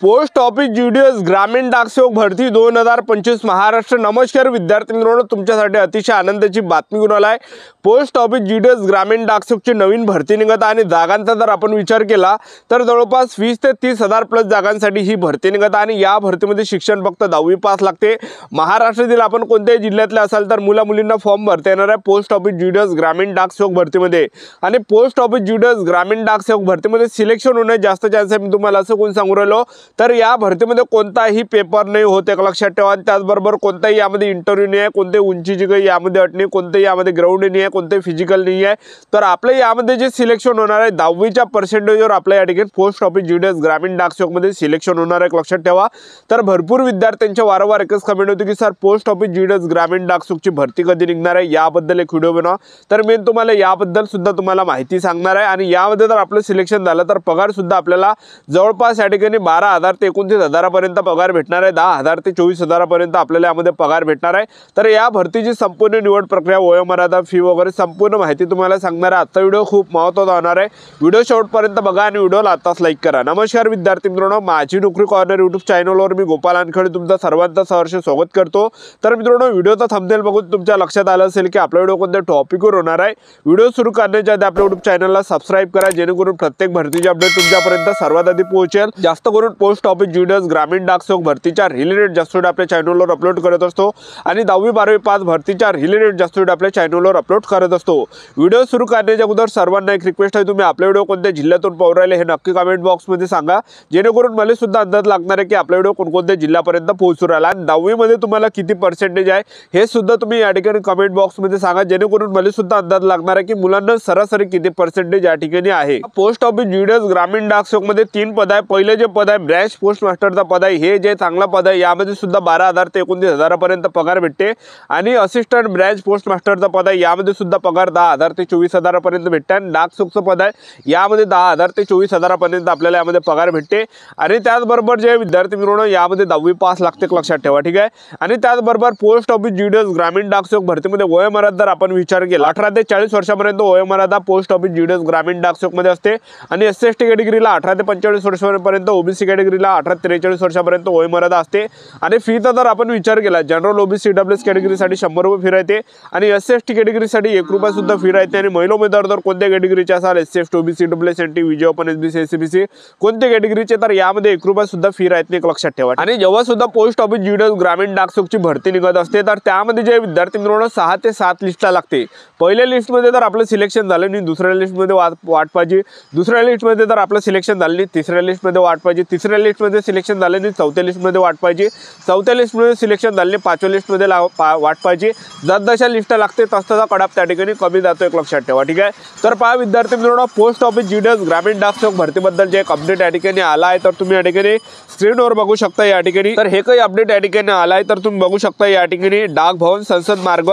Post office GDS ग्रामीण डाकसेवक भरती 2025 महाराष्ट्र। नमस्कार विद्यार्थी मित्रांनो, तुमच्यासाठी अतिशय आनंदाची बातमी घेऊन आलाय। पोस्ट ऑफिस जीडीएस ग्रामीण डाकसेवकची नवीन भरती निघत आहे आणि जागांचा जर आपण विचार केला तर जवळपास 20 ते 30 हजार प्लस जागांसाठी ही भरती निघत आहे आणि या भरतीमध्ये शिक्षण फक्त 10वी पास लागते। महाराष्ट्रातील आपण कोणत्याही जिल्ह्यातले असाल तर मुला मुलींना फॉर्म भरता येणार आहे पोस्ट ऑफिस जीडीएस ग्रामीण डाकसेवक भरतीमध्ये। आणि पोस्ट ऑफिस जीडीएस ग्रामीण डाकसेवक भरतीमध्ये सिलेक्शन होण्याचे जास्त चान्स आहे। मी तुम्हाला असं कोण सांगू राहिलो तर या भरतीमध्ये कोणताही पेपर नाही होत, एक लक्षात ठेवा। त्याचबरोबर कोणताही यामध्ये इंटरव्ह्यू नाही आहे, कोणते उंचीची काही यामध्ये अट नाही, कोणतेही यामध्ये ग्राउंड नाही आहे, कोणते फिजिकल नाही आहे। तर आपल्या यामध्ये जे सिलेक्शन होणार आहे 10वीच्या पर्सेंटेजवर आपल्या या ठिकाणी पोस्ट ऑफिस जीडीएस ग्रामीण डाकसेवकमध्ये सिलेक्शन होणार आहे, एक लक्षात ठेवा। तर भरपूर विद्यार्थ्यांच्या वारंवार एकच कमेंट होती की सर पोस्ट ऑफिस जीडीएस ग्रामीण डाकसेवकची भरती कधी निघणार आहे, याबद्दल एक व्हिडिओ बनवा। तर मी तुम्हाला याबद्दल सुद्धा तुम्हाला माहिती सांगणार आहे। आणि यामध्ये जर आपलं सिलेक्शन झालं तर पगार सुद्धा आपल्याला जवळपास या ठिकाणी 12,000 ते 29,000 पर्यंत पगार भेटणार आहे। 10,000 ते 24,000 पर्यंत आपल्याला यामध्ये पगार भेटणार आहे। तर या भरतीची संपूर्ण निवड प्रक्रिया, वयोमर्यादा, फी वगैरे संपूर्ण माहिती तुम्हाला सांगणार आहे। आजचा व्हिडिओ खूप महत्त्वाचा होणार आहे, व्हिडिओ शेवटपर्यंत बघा आणि व्हिडिओला आताच लाईक करा। नमस्कार विद्यार्थी मित्रांनो, माझी नोकरी कॉर्नर यूट्यूब चॅनलवर मी गोपाल वानखेडे तुमचं सर्वांचं सहर्ष स्वागत करतो। तर मित्रांनो, व्हिडिओचा थंबनेल बघून तुमच्या लक्षात आलं असेल की आपला व्हिडिओ कोणत्या टॉपिकवर होणार आहे। व्हिडिओ सुरू करण्याच्या आधी आपल्या यूट्यूब चॅनलला सबस्क्राइब करा, जेणेकरून प्रत्येक भरतीची अपडेट तुमच्यापर्यंत सर्वात आधी पोहोचेल। जास्त करून पोस्ट ऑफिस जीडीएस ग्रामीण डाकसेवक भरतीच्या रिलेटेड जास्त व्हिडिओ आपल्या चॅनलवर अपलोड करत असतो आणि 10वी 12वी पास भरतीच्या रिलेटेड जास्त व्हिडिओ आपल्या चॅनलवर अपलोड करत असतो। व्हिडिओ सुरू करण्याच्या अगोदर सर्वांना एक रिक्वेस्ट आहे, तुम्ही आपले व्हिडिओ कोणत्या जिल्ह्यातून पाहू राहिले हे नक्की कमेंट बॉक्समध्ये सांगा, जेणेकरून मला सुद्धा अंदाज लागणार आहे की आपला व्हिडिओ कोणकोणत्या जिल्ह्यापर्यंत पोहोचू राहिला आणि 10वी मध्ये तुम्हाला किती पर्सेंटेज आहे हे सुद्धा तुम्ही या ठिकाणी कमेंट बॉक्समध्ये सांगा, जेणेकरून मला सुद्धा अंदाज लागणार आहे की मुलांना सरासरी किती पर्सेंटेज या ठिकाणी आहे। पोस्ट ऑफिस जीडीएस ग्रामीण डाकसेवक मध्ये 3 पद आहे। पहिले जे पद आहे ब्रँच पोस्ट मास्टरचा पद आहे, हे जे चांगला पद आहे यामध्ये सुद्धा 12,000 ते 29,000 पर्यंत पगार भेटते। आणि असिस्टंट ब्रँच पोस्ट मास्टरचा पद आहे, यामध्ये सुद्धा पगार 10,000 ते 24,000 पर्यंत भेटते। आणि डाकसेवकचं पद आहे यामध्ये 10,000 ते 24,000 पर्यंत आपल्याला यामध्ये पगार भेटते। आणि त्याचबरोबर जे विद्यार्थी मित्रांनो यामध्ये 10वी पास लागते, लक्षात ठेवा, ठीक आहे। आणि त्याचबरोबर पोस्ट ऑफिस जीडीएस ग्रामीण डाकसेवक भरतीमध्ये वयोमर्यादा जर आपण विचार केला 18 ते 40 वर्षापर्यंत वयोमर्यादा पोस्ट ऑफिस जीडीएस ग्रामीण डाकसेवक मध्ये असते। आणि एससी/एसटी कॅटेगरीला 18 ते 45 वर्षापर्यंत, ओबीसी कॅटेगरीला 18 ते 43 वर्षापर्यंत वयोमर्यादा असते। आणि फीचा जर आपण विचार केला जनरल ओबीसी डब्ल्यूएस कॅटेगरीसाठी 100 रुपये फी राहते आणि एससी/एसटी कॅटेगरीसाठी 1 रुपया सुद्धा फी राहते। आणि महिला उमेदवार जर कोणत्या कॅटेगरीचे असाल, एससी/एसटी, ओबीसी, डब्ल्यूएस, एनटी, विजय ओपन, एसबीसी, एससीबीसी कोणत्या कॅटेगरीचे, तर यामध्ये 1 रुपया सुद्धा फी राहत नाही, लक्षात ठेवा। आणि जेव्हा सुद्धा पोस्ट ऑफिस जीडीएस ग्रामीण डाकसेवकची भरती निघत असते तर त्यामध्ये जे विद्यार्थी मित्रांनो 6 ते 7 लिस्टला लागते। पहिल्या लिस्टमध्ये जर आपलं सिलेक्शन झालं नाही, दुसऱ्या लिस्टमध्ये वाट पाहिजे, दुसऱ्या लिस्टमध्ये जर आपलं सिलेक्शन झालं नाही, तिसऱ्या लिस्टमध्ये वाट पाहिजे, तिसऱ्या लिस्टमध्ये सिलेक्शन झालं नाही, चौथ्या लिस्टमध्ये वाट पाहिजे, चौथ्या लिस्टमध्ये सिलेक्शन झाले नाही, 5व्या लिस्टमध्ये वाट पाहिजे। जसजशा लिस्ट लागते तसतसा कडाप त्या ठिकाणी कमी जातो, एक लक्षात ठेवा, ठीक आहे। तर पहा विद्यार्थी मित्रांनो, पोस्ट ऑफिस जीडीएस ग्रामीण डाकसेवक भरतीबद्दल जे एक अपडेट या ठिकाणी आला आहे तर तुम्ही या ठिकाणी स्क्रीनवर बघू शकता या ठिकाणी। तर हे काही अपडेट या ठिकाणी आला आहे तर तुम्ही बघू शकता या ठिकाणी डाक भवन, संसद मार्ग,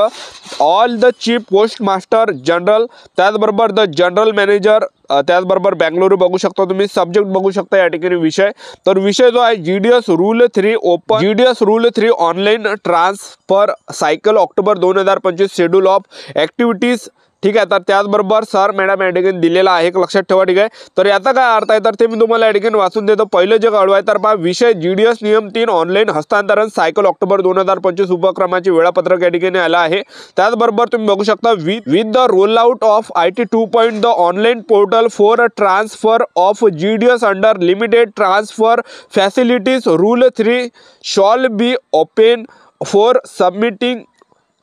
all the chief post master general, त्याचबरोबर द जनरल मॅनेजर, त्याचबरोबर बेंगलुरू बघू शकता तुम्ही। सब्जेक्ट बघू शकता या ठिकाणी विषय, तर विषय जो आहे GDS rule 3 open, GDS rule 3 online transfer cycle October 2025 schedule of activities, ठीक आहे। तर त्याचबरोबर सर मॅडम या ठिकाणी दिलेला आहे, लक्षात ठेवा, ठीक आहे। तर याचा काय अर्थ आहे तर ते मी तुम्हाला या ठिकाणी वाचून देतो। पहिलं जे कळवा आहे तर पहा विषय जीडीएस नियम 3 ऑनलाईन हस्तांतरण सायकल ऑक्टोबर 2025 उपक्रमाचे वेळापत्रक या ठिकाणी आलं आहे। त्याचबरोबर तुम्ही बघू शकता with the roll out of IT 2.0 the online portal for transfer of GDS under limited transfer facilities rule 3 shall be open for submitting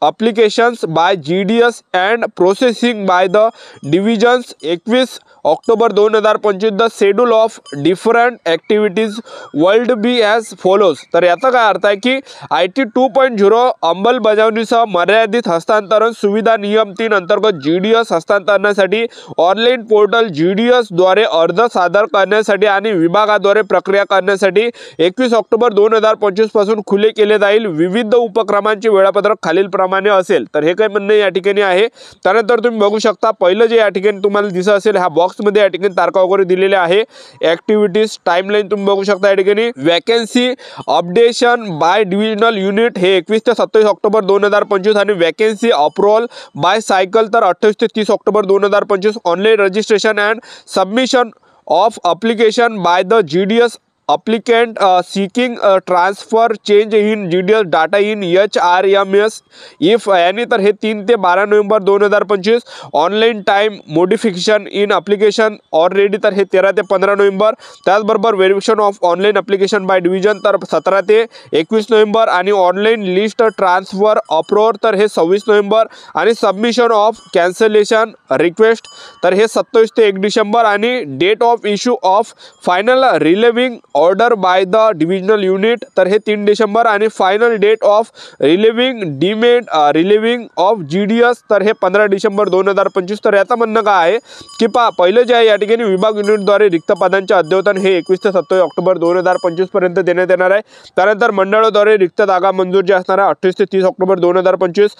applications by GDS and processing by the divisions 21 October 2025 the schedule of different activities would be as follows. तर याचा काय अर्थ आहे की IT 2.0 अंमलबजावणीसह मर्यादित हस्तांतरण सुविधा नियम 3 अंतर्गत जीडीएस हस्तांतरणासाठी ऑनलाईन पोर्टल जीडीएस द्वारे अर्ज सादर करण्यासाठी आणि विभागाद्वारे प्रक्रिया करण्यासाठी 21 ऑक्टोबर 2025 पासून खुले केले जाईल। विविध उपक्रमांचे वेळापत्रक खालीलप्रमाणे असेल। तर हे काही म्हणणे या ठिकाणी आहे। त्यानंतर तुम्ही बघू शकता पहिलं जे या ठिकाणी तुम्हाला दिसत असेल हा बॉक्स मध्ये या ठिकाणी तारखा वगैरे दिलेले आहे। ऍक्टिव्हिटीज टाइमलाइन तुम्ही बघू शकता या ठिकाणी। Vacancy updation by divisional unit हे 21 ते 27 ऑक्टोबर 2025 आणि वॅकन्सी अप्रूव्हल बाय सायकल तर 28 ते 30 October 2025। Online registration and submission of application by the GDS applicant seeking transfer change in GDS data in HRMS if यानी तर हे 3 ते 12 November 2025. Online time modification in application already तर हे 13 ते 15 November. त्याचबरोबर verification of online application by division तर 17 ते 21 नोव्हेंबर आणि ऑनलाईन लिस्ट ट्रान्सफर अप्रोर तर हे 26 नोव्हेंबर आणि सबमिशन ऑफ कॅन्सलेशन रिक्वेस्ट तर हे 27 ते 1 डिसेंबर आणि date of issue of final relieving order by the divisional unit तर हे 3 डिसेंबर आणि final date of relieving of GDS तर हे 15 डिसेंबर 2025. तर याचं म्हणणं काय आहे की पहिलं जे आहे या ठिकाणी विभाग युनिटद्वारे रिक्त पदांचे अद्ययावतन हे 21 ते 27 ऑक्टोबर 2025 पर्यंत देण्यात येणार आहे. त्यानंतर मंडळाद्वारे रिक्त जागा मंजूर जे असणार आहे 28 ते 30 ऑक्टोबर 2025.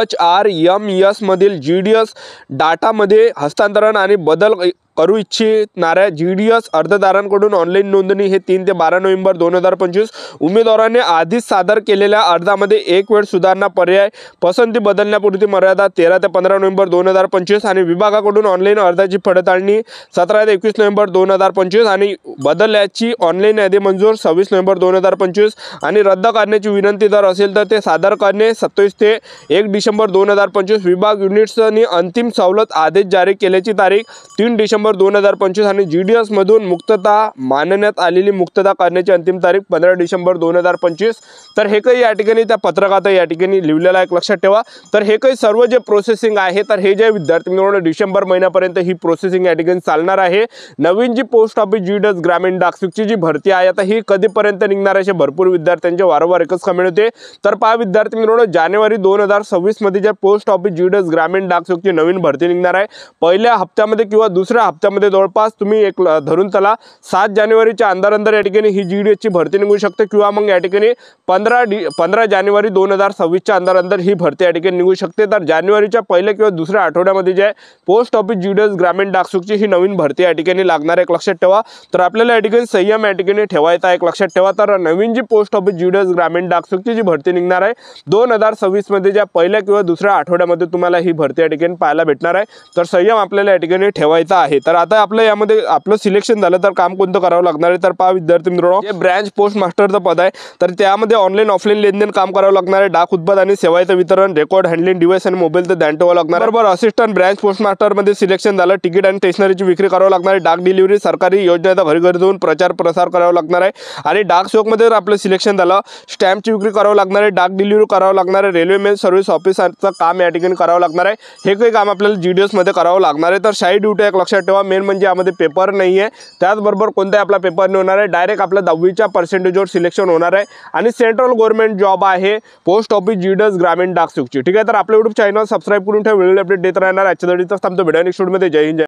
HRMS मधील GDS डाटामध्ये हस्तांतरण आणि बदल करू इच्छिणाऱ्या GDS अर्जदारांकडून ऑनलाईन नोंदणी हे 3 ते 12 नोव्हेंबर 2025. उमेदवाराने आधीच सादर केलेल्या अर्जामध्ये एक वेळ सुधारणा पर्याय पसंती बदलण्यापुरती मर्यादा 13 ते 15 नोव्हेंबर 2025 आणि विभागाकडून ऑनलाईन अर्जाची पडताळणी 17 ते 21 नोव्हेंबर 2025 आणि बदलल्याची ऑनलाईन यादी मंजूर 26 नोव्हेंबर 2025 आणि रद्द करण्याची विनंती जर असेल तर ते सादर करणे 27 ते 1 डिसेंबर 2025. विभाग युनिट्सनी अंतिम सवलत आदेश जारी केल्याची तारीख 3 डिसेंबर 2025 आणि GDS मधून मुक्तता मानण्यात आलेली मुक्तता करण्याची अंतिम तारीख 15 डिसेंबर 2025. तर हे काही या ठिकाणी त्या पत्रकात या ठिकाणी लिहिलेलं आहे, लक्षात ठेवा. तर हे काही सर्व जे प्रोसेसिंग आहे तर हे जे विद्यार्थी मित्रांनो डिसेंबर महिन्यापर्यंत ही प्रोसेसिंग या ठिकाणी चालणार आहे. नवीन जी पोस्ट ऑफिस GDS ग्रामीण डाकसेवकची जी भरती आहे आता ही कधीपर्यंत निघणार असे भरपूर विद्यार्थ्यांचे वारंवार एकच कमेंट होते. तर पहा विद्यार्थी मित्रांनो जानेवारी 2026 मध्ये जे पोस्ट ऑफिस GDS ग्रामीण डाकसेवकची नवीन भरती निघणार आहे. पहिल्या हप्त्यामध्ये किंवा दुसऱ्या हप्त्यामध्ये जवळपास तुम्ही एक धरून चला 7 जानेवारीच्या अंदर या ठिकाणी ही GDS ची भरती निघू शकते किंवा मग या ठिकाणी 15 जानेवारी 2026च्या अंदर ही भरती या ठिकाणी निघू शकते. तर जानेवारीच्या पहिल्या किंवा दुसऱ्या आठवड्यामध्ये जे पोस्ट ऑफिस GDS ग्रामीण डाकसेवकची ही नवीन भरती या ठिकाणी लागणार आहे, लक्षात ठेवा. तर आपल्याला या ठिकाणी संयम या ठिकाणी ठेवायचा आहे, लक्षात ठेवा. तर नवीन जी पोस्ट ऑफिस GDS ग्रामीण डाकसेवकची जी भरती निघणार आहे 2026 मध्ये ज्या पहिल्या किंवा दुसऱ्या आठवड्यामध्ये तुम्हाला ही भरती या ठिकाणी पाहायला भेटणार आहे. तर संयम आपल्याला या ठिकाणी ठेवायचा आहे. तर आता आपलं यामध्ये आपलं सिलेक्शन झालं तर काम कोणतं करावं लागणार आहे तर पहा विद्यार्थी मित्रांनो जे ब्रांच पोस्ट मास्टरचं पद आहे तर त्यामध्ये ऑनलाईन ऑफलाईन लेनदेन काम करावं लागणार आहे. डाक उत्पादन आणि सेवांचं वितरण रेकॉर्ड हँडलिंग डिव्हाइस आणि मोबाईलचं ध्यान ठेवावं लागणार आहे. बरोबर असिस्टंट ब्रांच पोस्ट मास्टर मध्ये सिलेक्शन झालं तिकीट आणि स्टेशनरीची विक्री करावं लागणार आहे. डाक डिलिव्हरी सरकारी योजनेचा घरी घरी जाऊन प्रचार प्रसार करावा लागणार आहे. आणि डाक सेवक मध्ये जर आपलं सिलेक्शन झालं स्टॅम्पची विक्री करावं लागणार आहे. डाक डिलिव्हरी करावं लागणार आहे. रेल्वे मेल सर्व्हिस ऑफिसरचं काम या ठिकाणी करावं लागणार आहे. हे काही काम आपल्याला GDS मध्ये करावं लागणार आहे. तर शाही ड्युटी एक लक्षात ठेवा मेन म्हणजे यामध्ये पेपर नाही आहे. त्याचबरोबर कोणताही आपला पेपर नाही होणार आहे. डायरेक्ट आपल्या 10वीच्या पर्सेंटेजवर सिलेक्शन होणार आहे आणि सेंट्रल गव्हर्नमेंट जॉब आहे पोस्ट ऑफिस GDS ग्रामीण डाकसेवकची. ठीक आहे तर आपल्या YouTube चॅनल सबस्क्राईब करून ठेवा, व्हिडिओ अपडेट देत राहणार. आजच्या व्हिडिओचा थांबतो. भेटूया नेक्स्ट व्हिडिओमध्ये. जय हिंद.